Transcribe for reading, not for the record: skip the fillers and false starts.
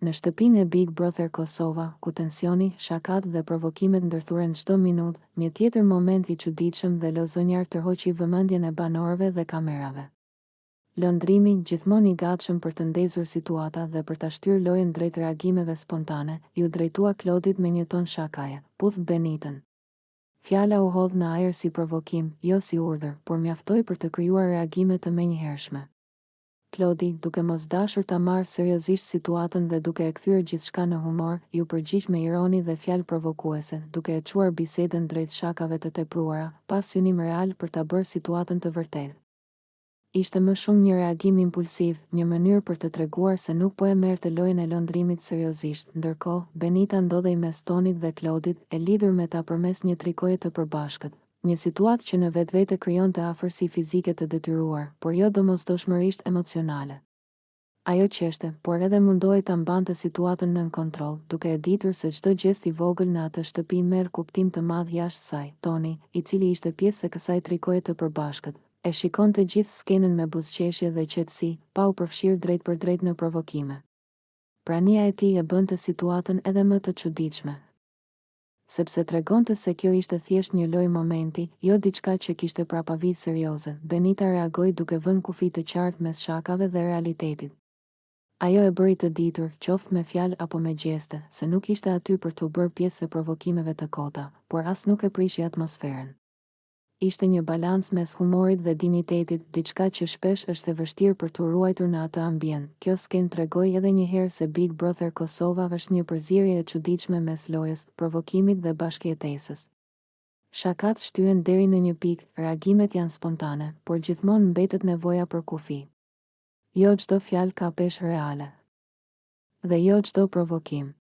Në shtëpinë e Big Brother Kosova, ku tensioni, shakat dhe provokimet ndërthuren çdo minutë, një tjetër moment I çuditshëm dhe lozonjar tërhoqi vëmendjen e banorëve dhe kamerave. Lëndrimi, gjithmonë I gatshëm për të ndezur situata dhe për ta shtyrë lojën drejt reagimeve spontane, ju drejtua Klodit me një ton shakaje, puth Benitën. Fjala u hodh në ajër si provokim, jo si urdhër, por mjaftoi për të krijuar reagime të menjëhershme. Klodi, duke mos dashur ta marrë seriozisht situatën dhe duke e kthyer gjithçka në humor, ju përgjigj me ironi dhe fjalë provokuese, duke e çuar bisedën drejt shakave të tepruara, pa synim real për ta bërë situatën të vërtetë. Ishte më shumë një reagim impulsiv, një mënyrë për të treguar se nuk po e merrte lojën e lëndrimit seriozisht. Ndërkohë, Benita ndodhej mes Tonit dhe Klodit, e lidhur me ta përmes një trikoje të përbashkët. Një situatë që në vetvete krijonte afërsi fizike të detyruar, por jo domosdoshmërisht emocionale. Ajo qeshte, por edhe mundohej ta mbante situatën nën kontroll, duke e ditur se çdo gjest I vogël në atë shtëpi merr kuptim të madh jashtë saj. Toni, I cili ishte pjesë e kësaj trikoje të përbashkët, e shikonte gjithë skenën me buzëqeshje dhe qetësi, pa u përfshirë drejt për drejt në provokime. Prania e tij e bënte situatën edhe më të çuditshme. Sepse tregonte se kjo ishte thjesht një lojë momenti, jo diçka që kishte prapavijë serioze. Benita reagoi duke vënë kufi të qartë mes shakave dhe realitetit. Ajo e bëri të ditur, qoftë me fjalë apo me gjeste, se nuk ishte aty për të bërë pjesë e provokimeve të kota, por as nuk e prishi atmosferën. Ishte një balans mes humorit dhe dinitetit, diçka që shpesh është e vështirë për të ruajtur në atë ambient. Kjo skenë tregoi edhe një herë se Big Brother Kosova është një përzierje e çuditshme mes lojës, provokimit dhe bashkëjetesës. Shakat shtyhen deri në një pikë, reagimet janë spontane, por gjithmonë mbetet nevoja për kufi. Jo çdo fjalë ka peshë reale. Dhe jo çdo provokim.